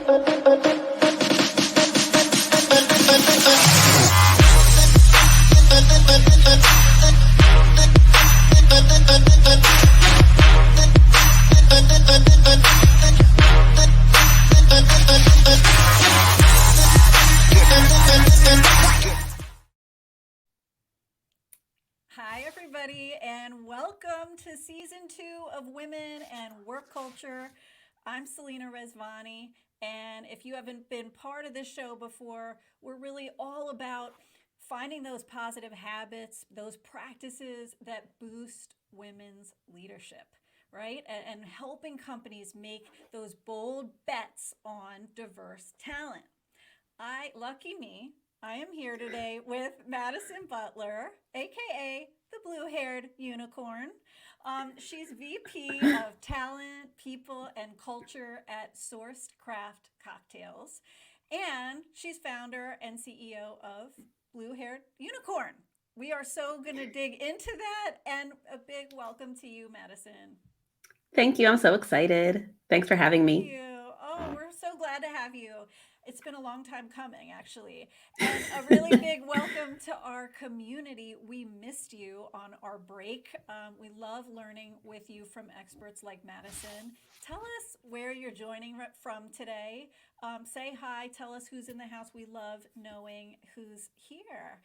Hi, everybody, and welcome to season 2 of Women and Work Culture. I'm Selena Rezvani, and if you haven't been part of this show before, we're really all about finding those positive habits, those practices that boost women's leadership, right? And helping companies make those bold bets on diverse talent. Lucky me, I am here today with Madison Butler, aka the blue-haired unicorn. She's VP of Talent, People, and Culture at Sourced Craft Cocktails, and she's founder and CEO of Blue-Haired Unicorn. We are so going to dig into that, and a big welcome to you, Madison. Thank you. I'm so excited. Thanks for having me. Thank you. Oh, we're so glad to have you. It's been a long time coming, actually. And a really big welcome to our community. We missed you on our break. We love learning with you from experts like Madison. Tell us where you're joining from today. Say hi. Tell us who's in the house. We love knowing who's here.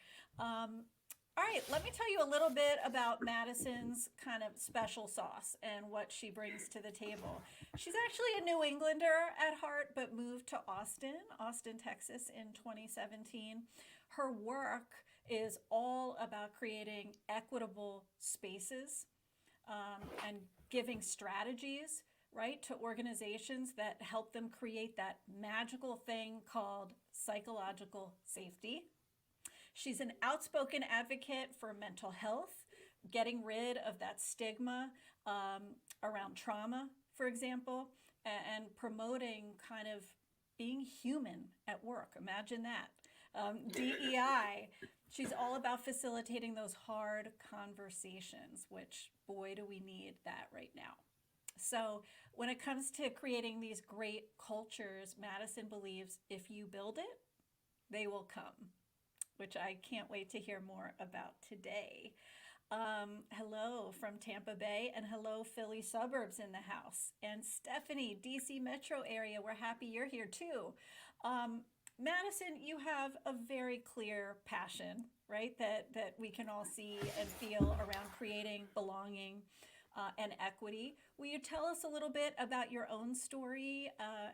All right, let me tell you a little bit about Madison's kind of special sauce and what she brings to the table. She's actually a New Englander at heart, but moved to Austin, Texas in 2017. Her work is all about creating equitable spaces and giving strategies, right, to organizations that help them create that magical thing called psychological safety. She's an outspoken advocate for mental health, getting rid of that stigma around trauma, for example, and promoting kind of being human at work. Imagine that. DEI, she's all about facilitating those hard conversations, which, boy, do we need that right now. So when it comes to creating these great cultures, Madison believes if you build it, they will come, which I can't wait to hear more about today. Hello from Tampa Bay, and hello Philly suburbs in the house. And Stephanie, DC metro area, we're happy you're here too. Madison, you have a very clear passion, right, that we can all see and feel around creating belonging and equity. Will you tell us a little bit about your own story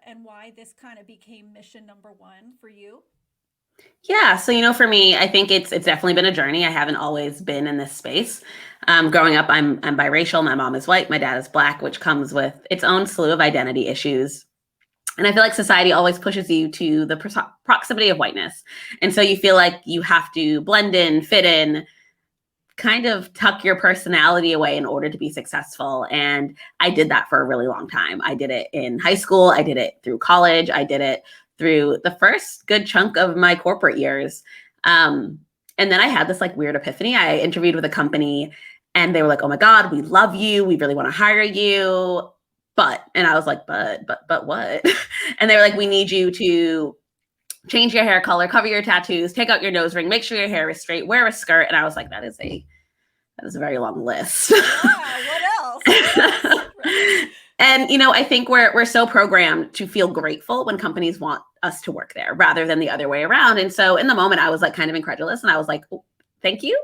and why this kind of became mission number 1 for you? Yeah. So, for me, I think it's definitely been a journey. I haven't always been in this space. Growing up, I'm biracial. My mom is white. My dad is Black, which comes with its own slew of identity issues. And I feel like society always pushes you to the proximity of whiteness. And so you feel like you have to blend in, fit in, kind of tuck your personality away in order to be successful. And I did that for a really long time. I did it in high school. I did it through college. I did it through the first good chunk of my corporate years. And then I had this like weird epiphany. I interviewed with a company and they were like, oh my God, we love you. We really want to hire you. And I was like, but what? And they were like, we need you to change your hair color, cover your tattoos, take out your nose ring, make sure your hair is straight, wear a skirt. And I was like, that is a very long list. Yeah, what else? Right. And, I think we're so programmed to feel grateful when companies want us to work there rather than the other way around. And so in the moment, I was like kind of incredulous and I was like, oh, thank you.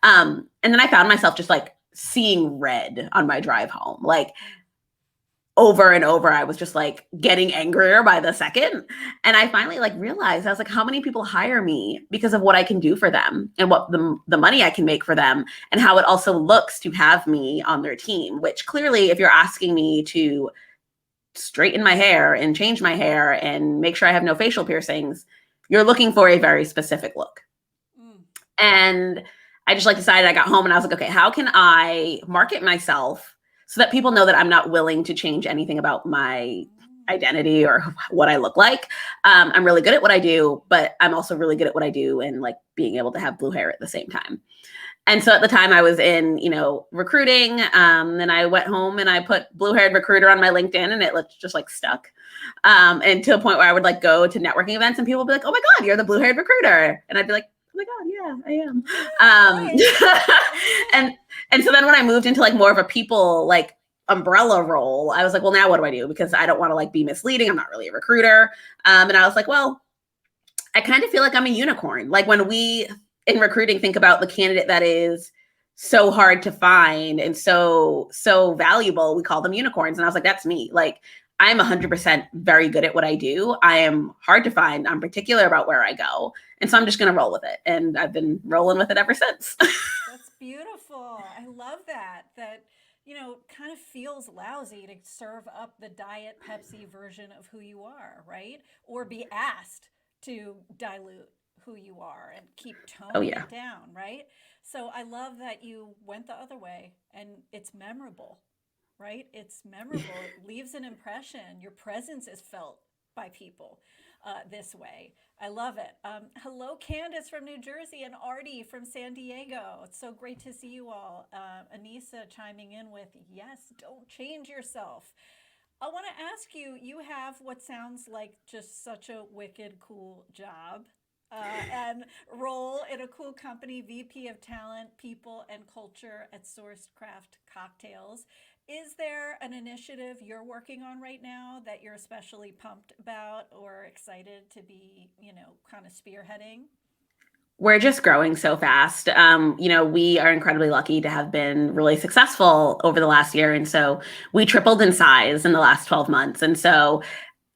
And then I found myself just like seeing red on my drive home, like over and over. I was just like getting angrier by the second. And I finally like realized, I was like, how many people hire me because of what I can do for them and what the money I can make for them and how it also looks to have me on their team, which clearly if you're asking me to straighten my hair and change my hair and make sure I have no facial piercings, you're looking for a very specific look. And I just like decided, I got home and I was like, okay, how can I market myself so that people know that I'm not willing to change anything about my identity or what I look like. I'm really good at what I do, but I'm also really good at what I do and like being able to have blue hair at the same time. And so at the time I was in, recruiting. Then I went home and I put blue-haired recruiter on my LinkedIn, and it just like stuck. And to a point where I would like go to networking events and people would be like, "Oh my God, you're the blue-haired recruiter." And I'd be like, "Oh my God, yeah, I am." And and so then when I moved into like more of a people like umbrella role, I was like, well, now what do I do? Because I don't want to like be misleading. I'm not really a recruiter. And I was like, well, I kind of feel like I'm a unicorn. Like when we in recruiting think about the candidate that is so hard to find and so valuable, we call them unicorns. And I was like, that's me. Like I'm 100% very good at what I do. I am hard to find. I'm particular about where I go. And so I'm just going to roll with it. And I've been rolling with it ever since. That's beautiful. I love that. That, kind of feels lousy to serve up the Diet Pepsi version of who you are, right? Or be asked to dilute who you are and keep Oh, toning yeah. it down, right? So I love that you went the other way and it's memorable, right? It's memorable. It leaves an impression. Your presence is felt by people this way. I love it. Hello, Candace from New Jersey and Artie from San Diego. It's so great to see you all. Anissa chiming in with, yes, don't change yourself. I want to ask you, you have what sounds like just such a wicked cool job and role in a cool company, VP of Talent, People, and Culture at Sourced Craft Cocktails. Is there an initiative you're working on right now that you're especially pumped about or excited to be, kind of spearheading? We're just growing so fast. We are incredibly lucky to have been really successful over the last year. And so we tripled in size in the last 12 months. And so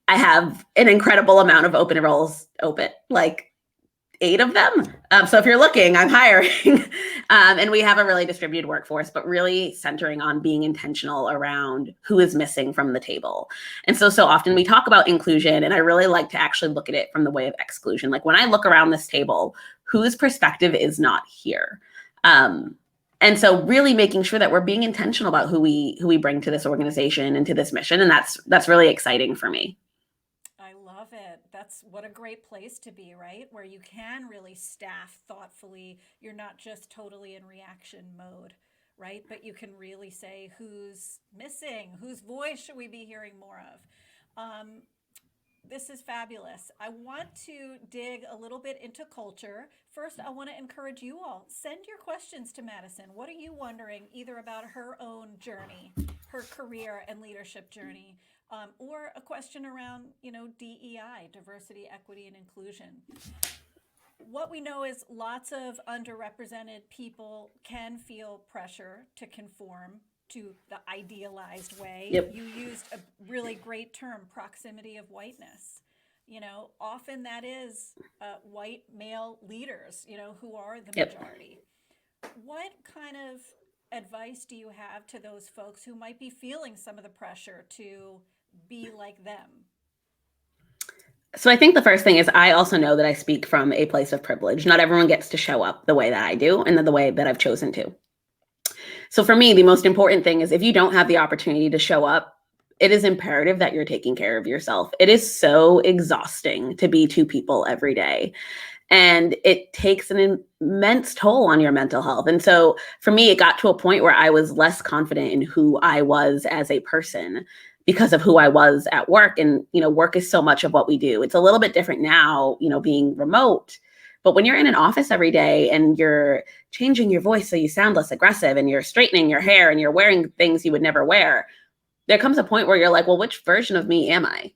I have an incredible amount of open roles open, like 8 of them. So if you're looking, I'm hiring. And we have a really distributed workforce, but really centering on being intentional around who is missing from the table. And so often we talk about inclusion, and I really like to actually look at it from the way of exclusion. Like when I look around this table, whose perspective is not here? And so really making sure that we're being intentional about who we bring to this organization and to this mission. And that's really exciting for me. I love it. That's what a great place to be, right? Where you can really staff thoughtfully. You're not just totally in reaction mode, right? But you can really say who's missing, whose voice should we be hearing more of. This is fabulous. I want to dig a little bit into culture. First, I want to encourage you all. Send your questions to Madison. What are you wondering either about her own journey, her career and leadership journey, or a question around, DEI, diversity, equity, and inclusion? What we know is lots of underrepresented people can feel pressure to conform to the idealized way. Yep. You used a really great term, proximity of whiteness. Often that is white male leaders, who are the Yep. majority. What kind of advice do you have to those folks who might be feeling some of the pressure to be like them? So I think the first thing is I also know that I speak from a place of privilege. Not everyone gets to show up the way that I do and the way that I've chosen to. So for me, the most important thing is if you don't have the opportunity to show up, it is imperative that you're taking care of yourself. It is so exhausting to be two people every day. And it takes an immense toll on your mental health. And so for me, it got to a point where I was less confident in who I was as a person because of who I was at work. And, work is so much of what we do. It's a little bit different now, being remote. But when you're in an office every day and you're changing your voice so you sound less aggressive and you're straightening your hair and you're wearing things you would never wear, there comes a point where you're like, well, which version of me am I?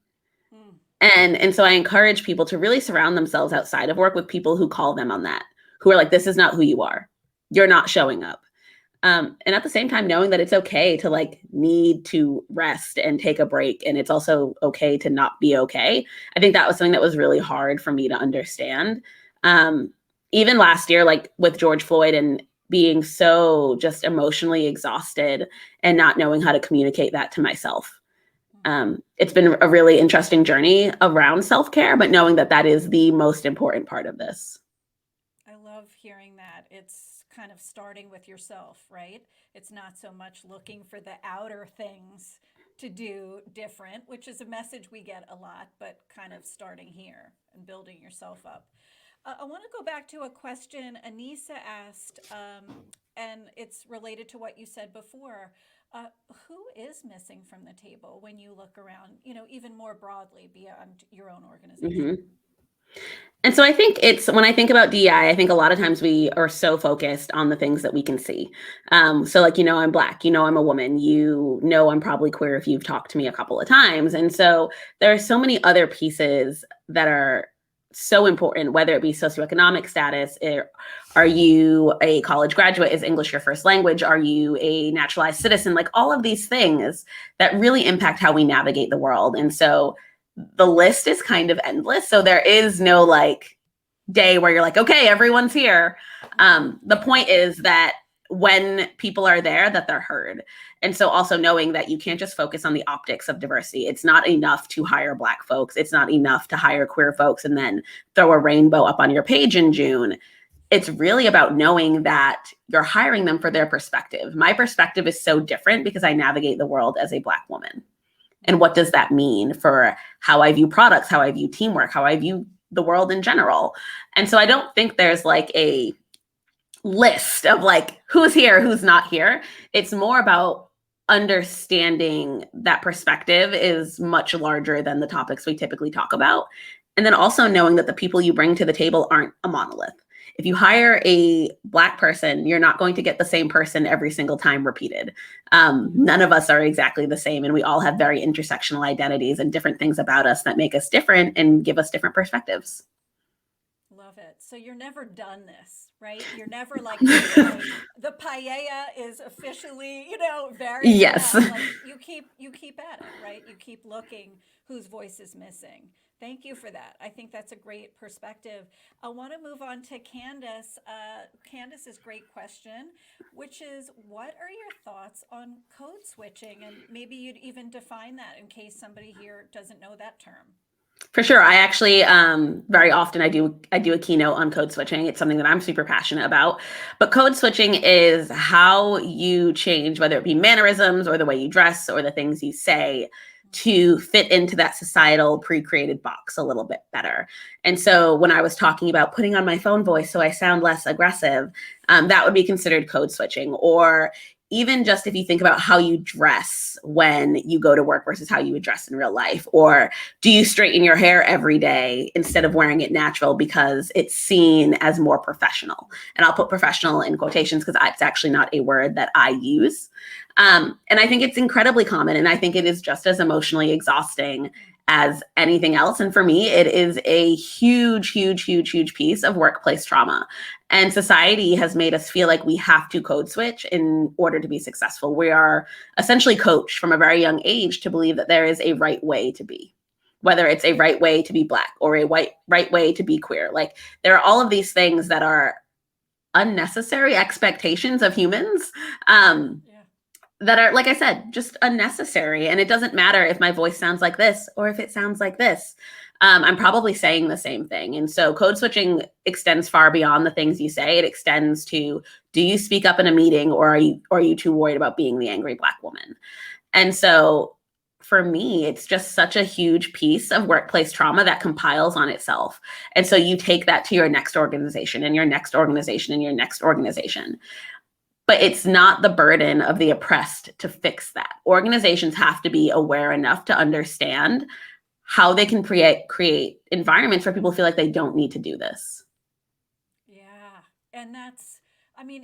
And so I encourage people to really surround themselves outside of work with people who call them on that, who are like, this is not who you are. You're not showing up. And at the same time, knowing that it's okay to like need to rest and take a break. And it's also okay to not be okay. I think that was something that was really hard for me to understand. Even last year, like with George Floyd and being so just emotionally exhausted and not knowing how to communicate that to myself. It's been a really interesting journey around self-care, but knowing that that is the most important part of this. I love hearing that. It's kind of starting with yourself, right? It's not so much looking for the outer things to do different, which is a message we get a lot, but kind of starting here and building yourself up. I want to go back to a question Anissa asked, and it's related to what you said before. Uh, who is missing from the table when you look around, even more broadly beyond your own organization? Mhm. And so I think it's when I think about DEI, I think a lot of times we are so focused on the things that we can see. So, like, I'm Black, I'm a woman, I'm probably queer if you've talked to me a couple of times. And so there are so many other pieces that are so important, whether it be socioeconomic status. Are you a college graduate? Is English your first language? Are you a naturalized citizen? Like all of these things that really impact how we navigate the world. And so the list is kind of endless. So there is no like day where you're like, okay, everyone's here. The point is that when people are there, that they're heard. And so also knowing that you can't just focus on the optics of diversity. It's not enough to hire Black folks. It's not enough to hire queer folks and then throw a rainbow up on your page in June. It's really about knowing that you're hiring them for their perspective. My perspective is so different because I navigate the world as a Black woman. And what does that mean for how I view products, how I view teamwork, how I view the world in general? And so I don't think there's like a list of like who's here, who's not here. It's more about understanding that perspective is much larger than the topics we typically talk about. And then also knowing that the people you bring to the table aren't a monolith. If you hire a Black person, you're not going to get the same person every single time repeated. None of us are exactly the same, and we all have very intersectional identities and different things about us that make us different and give us different perspectives. Love it. So you're never done this, right? You're never like, okay, the paella is officially, varying Yes. out. Like you keep at it, right? You keep looking whose voice is missing. Thank you for that. I think that's a great perspective. I want to move on to Candace. Candace's great question, which is, what are your thoughts on code switching? And maybe you'd even define that in case somebody here doesn't know that term. For sure. I actually very often I do a keynote on code switching. It's something that I'm super passionate about. But code switching is how you change, whether it be mannerisms or the way you dress or the things you say, to fit into that societal pre-created box a little bit better. And so when I was talking about putting on my phone voice so I sound less aggressive, that would be considered code switching. Or even just if you think about how you dress when you go to work versus how you would dress in real life, or do you straighten your hair every day instead of wearing it natural because it's seen as more professional? And I'll put professional in quotations because it's actually not a word that I use. And I think it's incredibly common. And I think it is just as emotionally exhausting as anything else. And for me, it is a huge, huge, huge, huge piece of workplace trauma. And society has made us feel like we have to code switch in order to be successful. We are essentially coached from a very young age to believe that there is a right way to be, whether it's a right way to be Black or a right way to be queer. Like there are all of these things that are unnecessary expectations of humans. That are, like I said, just unnecessary. And it doesn't matter if my voice sounds like this or if it sounds like this. I'm probably saying the same thing. And so code switching extends far beyond the things you say. It extends to, do you speak up in a meeting, or are you too worried about being the angry Black woman? And so for me, it's just such a huge piece of workplace trauma that compiles on itself. And so you take that to your next organization and your next organization and your next organization. But it's not the burden of the oppressed to fix that. Organizations have to be aware enough to understand how they can create environments where people feel like they don't need to do this. Yeah. And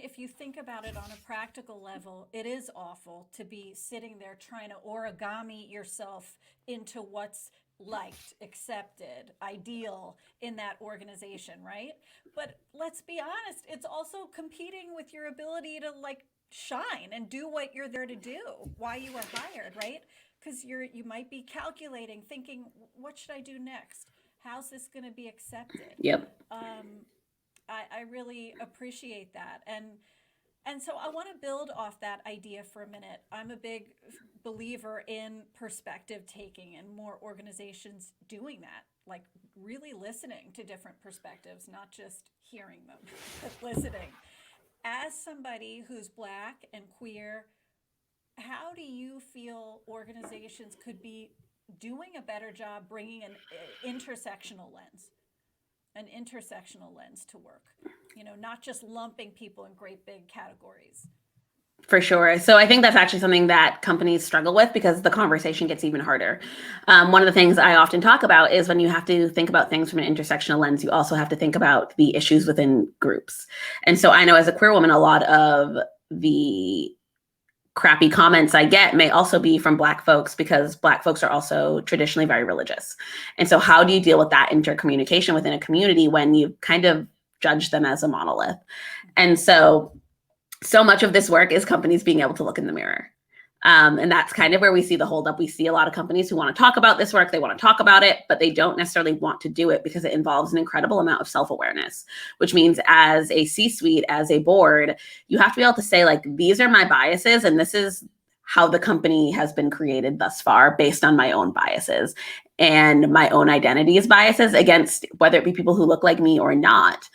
if you think about it on a practical level, it is awful to be sitting there trying to origami yourself into what's liked, accepted, ideal in that organization, right? But let's be honest, it's also competing with your ability to like shine and do what you're there to do, why you were hired, right? Because you might be calculating, thinking, what should I do next? How's this going to be accepted? Yep. I really appreciate that. And so I want to build off that idea for a minute. I'm a big believer in perspective taking and more organizations doing that, like really listening to different perspectives, not just hearing them, but listening. As somebody who's Black and queer, how do you feel organizations could be doing a better job bringing an intersectional lens? an intersectional lens to work, not just lumping people in great big categories. For sure. So I think that's actually something that companies struggle with because the conversation gets even harder. One of the things I often talk about is when you have to think about things from an intersectional lens, you also have to think about the issues within groups. And so I know as a queer woman, a lot of the crappy comments I get may also be from Black folks because Black folks are also traditionally very religious. And so how do you deal with that intercommunication within a community when you kind of judge them as a monolith? And so much of this work is companies being able to look in the mirror. And that's kind of where we see the holdup. We see a lot of companies who want to talk about this work, they want to talk about it, but they don't necessarily want to do it because it involves an incredible amount of self-awareness, which means as a C-suite, as a board, you have to be able to say, like, these are my biases, and this is how the company has been created thus far based on my own biases and my own identities biases against whether it be people who look like me or not,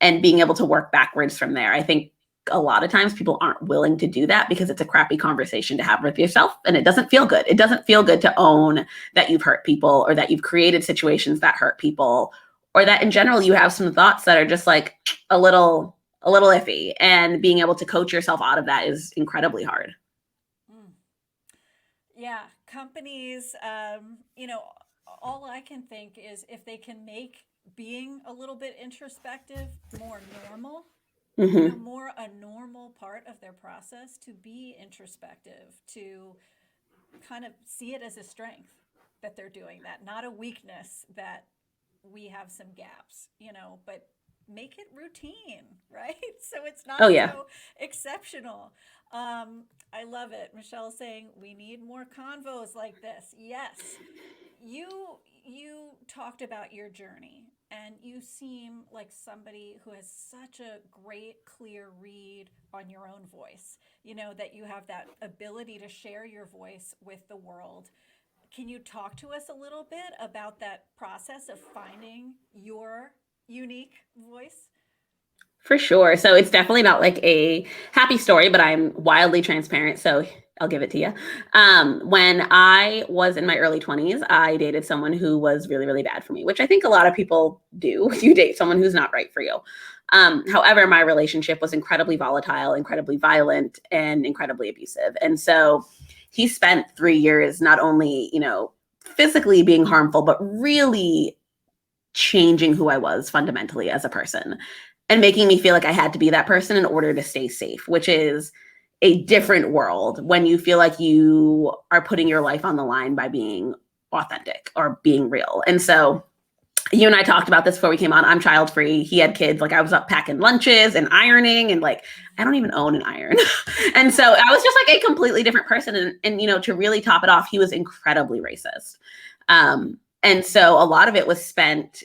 and being able to work backwards from there. I think a lot of times people aren't willing to do that because it's a crappy conversation to have with yourself and it doesn't feel good. It doesn't feel good to own that you've hurt people or that you've created situations that hurt people or that in general you have some thoughts that are just like a little iffy, and being able to coach yourself out of that is incredibly hard. Mm. Yeah, companies, all I can think is if they can make being a little bit introspective more normal, Mm-hmm. more a normal part of their process to be introspective, to kind of see it as a strength that they're doing that, not a weakness that we have some gaps, but make it routine, right? So it's Oh not yeah. so exceptional. I love it. Michelle saying we need more convos like this. Yes, you talked about your journey, and you seem like somebody who has such a great clear read on your own voice, that you have that ability to share your voice with the world. Can you talk to us a little bit about that process of finding your unique voice? For sure. So it's definitely not like a happy story, but I'm wildly transparent. So I'll give it to you. When I was in my early 20s, I dated someone who was really, really bad for me, which I think a lot of people do. You date someone who's not right for you. However, my relationship was incredibly volatile, incredibly violent, and incredibly abusive. And so he spent 3 years not only, physically being harmful, but really changing who I was fundamentally as a person and making me feel like I had to be that person in order to stay safe, which is a different world when you feel like you are putting your life on the line by being authentic or being real. And so you and I talked about this before we came on. I'm child free. He had kids. Like I was up packing lunches and ironing, and like I don't even own an iron. And so I was just like a completely different person. And to really top it off, he was incredibly racist. And so a lot of it was spent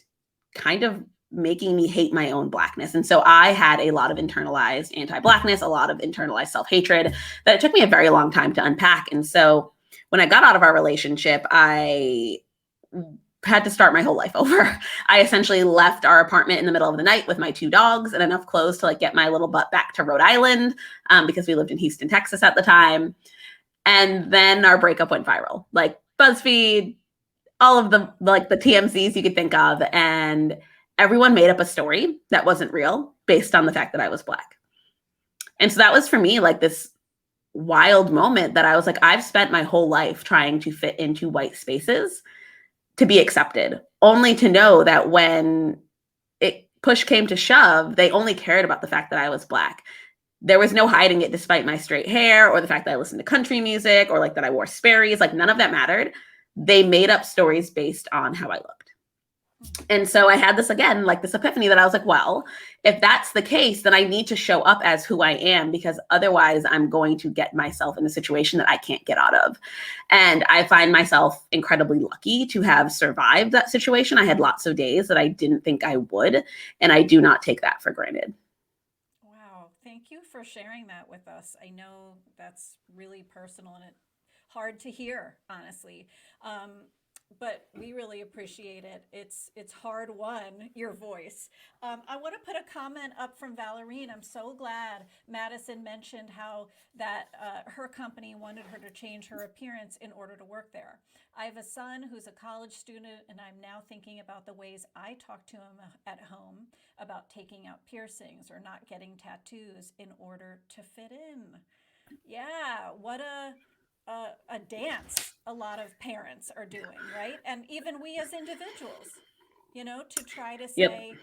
kind of making me hate my own Blackness. And so I had a lot of internalized anti-Blackness, a lot of internalized self-hatred that it took me a very long time to unpack. And so when I got out of our relationship, I had to start my whole life over. I essentially left our apartment in the middle of the night with my 2 dogs and enough clothes to like get my little butt back to Rhode Island, because we lived in Houston, Texas at the time. And then our breakup went viral, like BuzzFeed, all of the TMCs you could think of. And everyone made up a story that wasn't real based on the fact that I was Black. And so that was for me like this wild moment that I was like, I've spent my whole life trying to fit into white spaces to be accepted, only to know that when push came to shove, they only cared about the fact that I was Black. There was no hiding it despite my straight hair or the fact that I listened to country music or like that I wore Sperry's, like none of that mattered. They made up stories based on how I looked. And so I had this again, like this epiphany that I was like, well, if that's the case, then I need to show up as who I am, because otherwise I'm going to get myself in a situation that I can't get out of. And I find myself incredibly lucky to have survived that situation. I had lots of days that I didn't think I would, and I do not take that for granted. Wow, thank you for sharing that with us. I know that's really personal and hard to hear, honestly. Um, but we really appreciate it. It's hard won, your voice. I want to put a comment up from Valerine. I'm so glad Madison mentioned how that her company wanted her to change her appearance in order to work there. I have a son who's a college student, and I'm now thinking about the ways I talk to him at home about taking out piercings or not getting tattoos in order to fit in. Yeah, what a dance a lot of parents are doing, right? And even we as individuals, to try to Yep. say,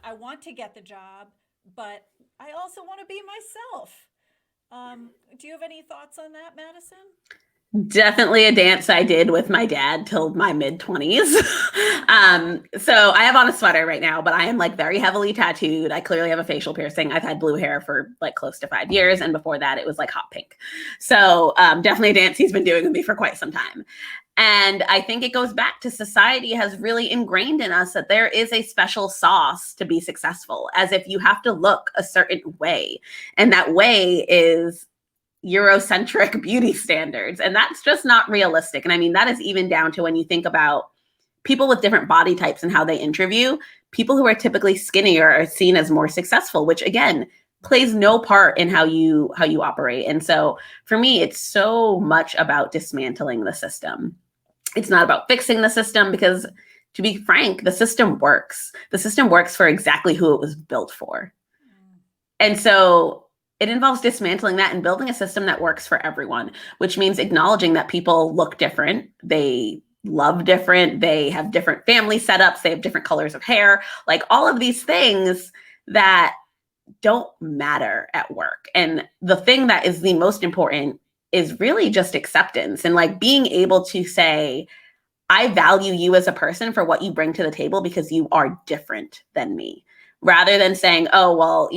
I want to get the job, but I also want to be myself. Do you have any thoughts on that, Madison? Definitely a dance I did with my dad till my mid 20s. So I have on a sweater right now, but I am like very heavily tattooed. I clearly have a facial piercing. I've had blue hair for like close to 5 years. And before that, it was like hot pink. So definitely a dance he's been doing with me for quite some time. And I think it goes back to society has really ingrained in us that there is a special sauce to be successful, as if you have to look a certain way. And that way is Eurocentric beauty standards. And that's just not realistic. And I mean, that is even down to when you think about people with different body types and how they interview, people who are typically skinnier are seen as more successful, which again plays no part in how you operate. And so for me, it's so much about dismantling the system. It's not about fixing the system because, to be frank, the system works. The system works for exactly who it was built for. And so it involves dismantling that and building a system that works for everyone, which means acknowledging that people look different, they love different, they have different family setups, they have different colors of hair, like all of these things that don't matter at work. And the thing that is the most important is really just acceptance and like being able to say, I value you as a person for what you bring to the table because you are different than me, rather than saying, oh, well,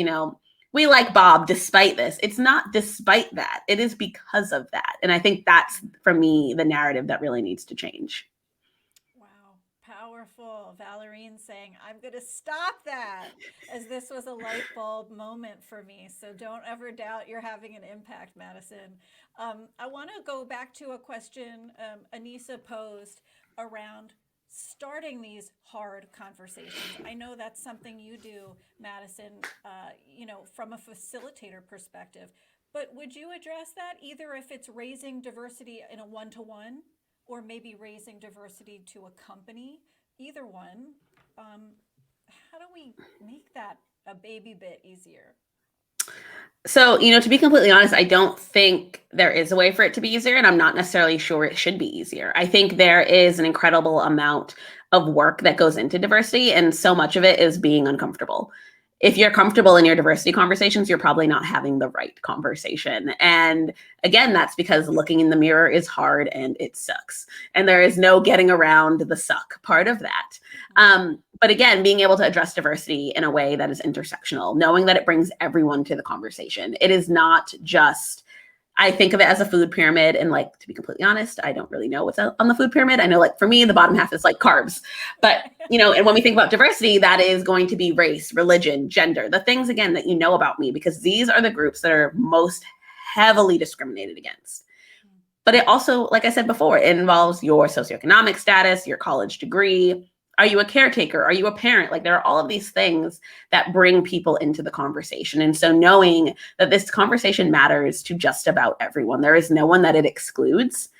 we like Bob despite this. It's not despite that. It is because of that. And I think that's, for me, the narrative that really needs to change. Wow, powerful. Valerine's saying, I'm going to stop that, as this was a light bulb moment for me. So don't ever doubt you're having an impact, Madison. I want to go back to a question Anissa posed around starting these hard conversations. I know that's something you do, Madison, from a facilitator perspective. But would you address that either if it's raising diversity in a one to one or maybe raising diversity to a company? Either one. Um, how do we make that a baby bit easier? So, to be completely honest, I don't think there is a way for it to be easier, and I'm not necessarily sure it should be easier. I think there is an incredible amount of work that goes into diversity, and so much of it is being uncomfortable. If you're comfortable in your diversity conversations, you're probably not having the right conversation. And again, that's because looking in the mirror is hard and it sucks. And there is no getting around the suck part of that. But again, being able to address diversity in a way that is intersectional, knowing that it brings everyone to the conversation. It is not just, I think of it as a food pyramid. And like, to be completely honest, I don't really know what's on the food pyramid. I know like for me, the bottom half is like carbs. But, and when we think about diversity, that is going to be race, religion, gender, the things, again, that you know about me, because these are the groups that are most heavily discriminated against. But it also, like I said before, it involves your socioeconomic status, your college degree. Are you a caretaker? Are you a parent? Like there are all of these things that bring people into the conversation. And so knowing that this conversation matters to just about everyone, there is no one that it excludes.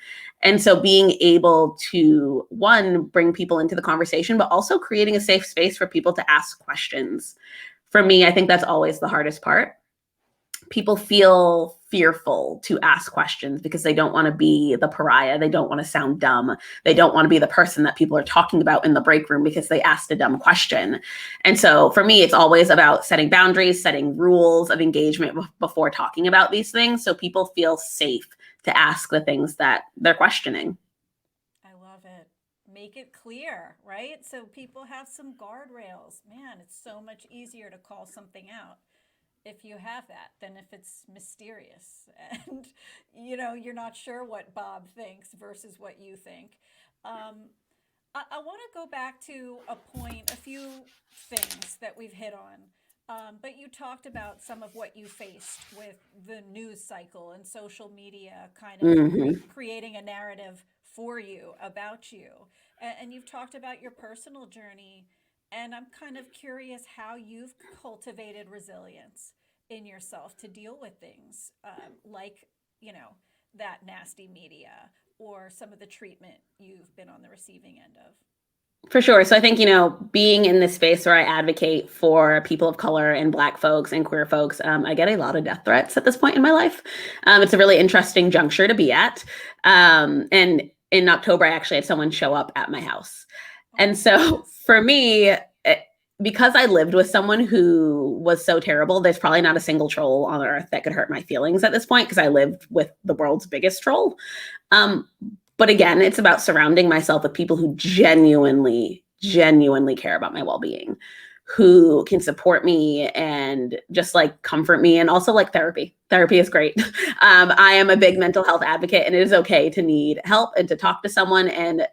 And so being able to, one, bring people into the conversation, but also creating a safe space for people to ask questions. For me, I think that's always the hardest part. People feel fearful to ask questions because they don't want to be the pariah. They don't want to sound dumb. They don't want to be the person that people are talking about in the break room because they asked a dumb question. And so for me, it's always about setting boundaries, setting rules of engagement before talking about these things so people feel safe to ask the things that they're questioning. I love it. Make it clear, right? So people have some guardrails. Man, it's so much easier to call something out if you have that than if it's mysterious and you're not sure what Bob thinks versus what you think. I want to go back to a few things that we've hit on. But you talked about some of what you faced with the news cycle and social media kind of Mm-hmm. creating a narrative for you, about you. And you've talked about your personal journey. And I'm kind of curious how you've cultivated resilience in yourself to deal with things like, you know, that nasty media or some of the treatment you've been on the receiving end of. For sure. So I think, being in this space where I advocate for people of color and Black folks and queer folks, I get a lot of death threats at this point in my life. It's a really interesting juncture to be at. And in October, I actually had someone show up at my house. Oh And my so goodness. for me, because I lived with someone who was so terrible, there's probably not a single troll on earth that could hurt my feelings at this point because I lived with the world's biggest troll. Um, but again, it's about surrounding myself with people who genuinely care about my well-being, who can support me and just like comfort me, and also like therapy. Therapy is great. I am a big mental health advocate, and it is okay to need help and to talk to someone. And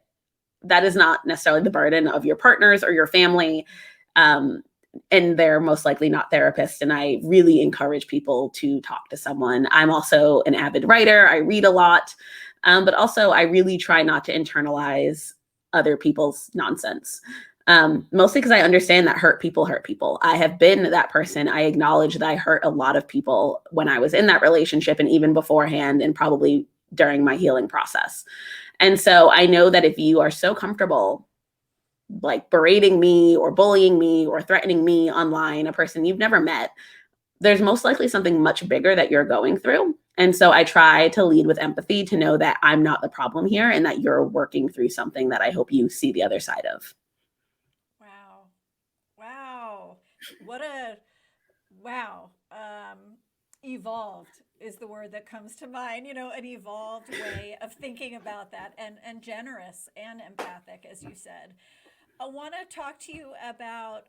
that is not necessarily the burden of your partners or your family. Um, and they're most likely not therapists. And I really encourage people to talk to someone. I'm also an avid writer. I read a lot. But also, I really try not to internalize other people's nonsense. Mostly because I understand that hurt people hurt people. I have been that person. I acknowledge that I hurt a lot of people when I was in that relationship and even beforehand and probably during my healing process. And so I know that if you are so comfortable like berating me or bullying me or threatening me online, a person you've never met, there's most likely something much bigger that you're going through. And so I try to lead with empathy to know that I'm not the problem here and that you're working through something that I hope you see the other side of. Wow. Wow. What a wow. Evolved is the word that comes to mind, an evolved way of thinking about that, and generous and empathic, as you said. I want to talk to you about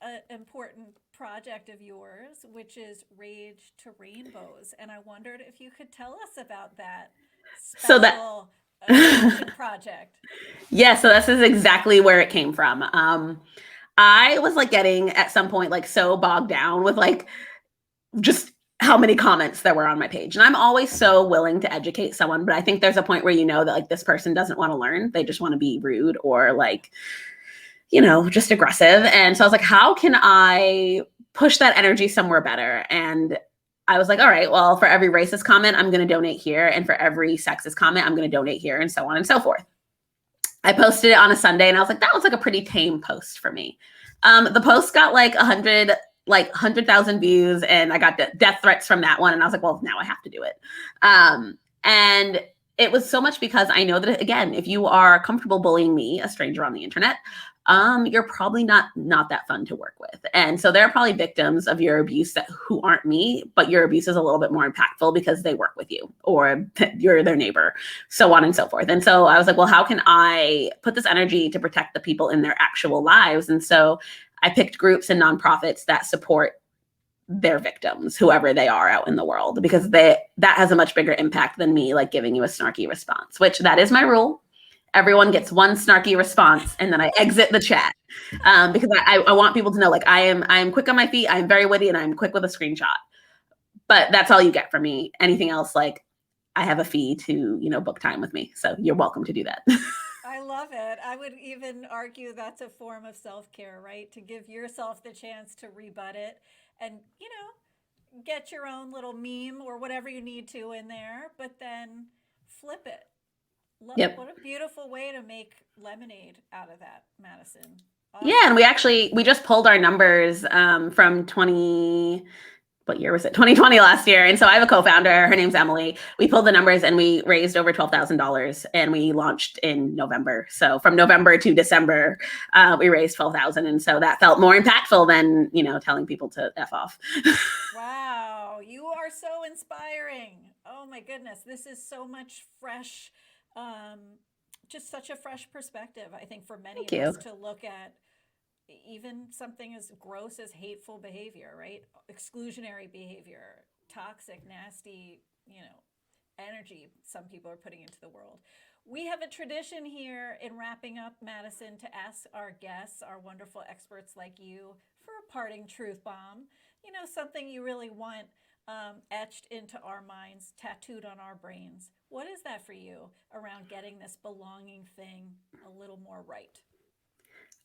an important project of yours, which is Rage to Rainbows. And I wondered if you could tell us about that So that special passion project. yeah, so this is exactly where it came from. I was like getting at some point like so bogged down with like just how many comments there were on my page. And I'm always so willing to educate someone, but I think there's a point where you know that like this person doesn't want to learn. They just want to be rude or like, just aggressive. And so I was like, how can I push that energy somewhere better? And I was like, all right, well, for every racist comment, I'm going to donate here. And for every sexist comment, I'm going to donate here, and so on and so forth. I posted it on a Sunday, and I was like, that was like a pretty tame post for me. The post got like 100,000 views, and I got death threats from that one. And I was like, well, now I have to do it. And it was so much because I know that, again, if you are comfortable bullying me, a stranger on the internet, you're probably not that fun to work with. And so there are probably victims of your abuse who aren't me, but your abuse is a little bit more impactful because they work with you or you're their neighbor, so on and so forth. And so I was like, well, how can I put this energy to protect the people in their actual lives? And so I picked groups and nonprofits that support their victims, whoever they are out in the world, because that has a much bigger impact than me like giving you a snarky response, which that is my rule. Everyone gets one snarky response and then I exit the chat, because I want people to know like I am quick on my feet, I'm very witty, and I'm quick with a screenshot. But that's all you get from me. Anything else, like I have a fee to book time with me, so you're welcome to do that. I love it. I would even argue that's a form of self care, right? To give yourself the chance to rebut it and, get your own little meme or whatever you need to in there, but then flip it. Yep. What a beautiful way to make lemonade out of that, Madison. Yeah, and Awesome. we just pulled our numbers from 20, what year was it? 2020 last year. And so I have a co-founder. Her name's Emily. We pulled the numbers and we raised over $12,000, and we launched in November. So from November to December, we raised 12,000. And so that felt more impactful than, telling people to F off. Wow, you are so inspiring. Oh my goodness, this is so much fresh, um, just such a fresh perspective, I think, for many Thank of us you. to look at even something as gross as hateful behavior, right? Exclusionary behavior, toxic, nasty, energy some people are putting into the world. We have a tradition here in wrapping up, Madison, to ask our guests, our wonderful experts like you, for a parting truth bomb. Something you really want etched into our minds, tattooed on our brains. What is that for you around getting this belonging thing a little more right?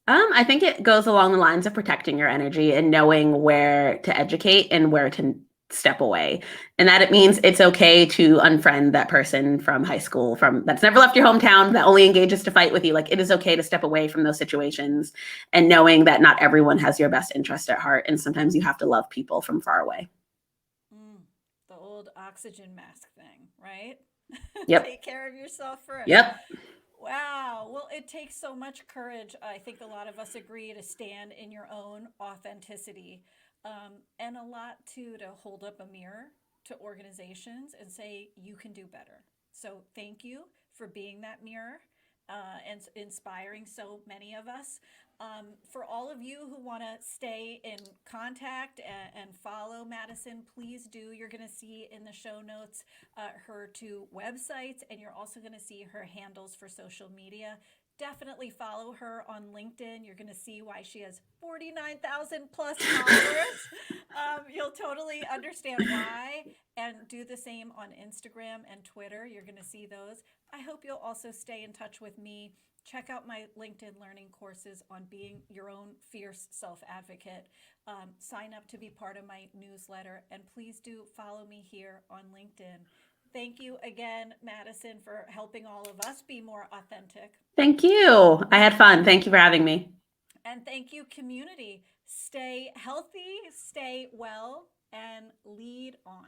I think it goes along the lines of protecting your energy and knowing where to educate and where to step away. And that it means it's okay to unfriend that person from high school, from that's never left your hometown, that only engages to fight with you. Like it is okay to step away from those situations and knowing that not everyone has your best interest at heart. And sometimes you have to love people from far away. The old oxygen mask thing, right? Yep. Take care of yourself first. Yep. Wow. Well, it takes so much courage. I think a lot of us agree to stand in your own authenticity, and a lot too to hold up a mirror to organizations and say, you can do better. So thank you for being that mirror, and inspiring so many of us. For all of you who want to stay in contact and follow Madison, please do. You're going to see in the show notes her two websites, and you're also going to see her handles for social media. Definitely follow her on LinkedIn. You're going to see why she has 49,000 plus followers. You'll totally understand why, and do the same on Instagram and Twitter. You're going to see those. I hope you'll also stay in touch with me. Check out my LinkedIn learning courses on being your own fierce self-advocate. Sign up to be part of my newsletter, and please do follow me here on LinkedIn. Thank you again, Madison, for helping all of us be more authentic. Thank you. I had fun. Thank you for having me. And thank you, community. Stay healthy, stay well, and lead on.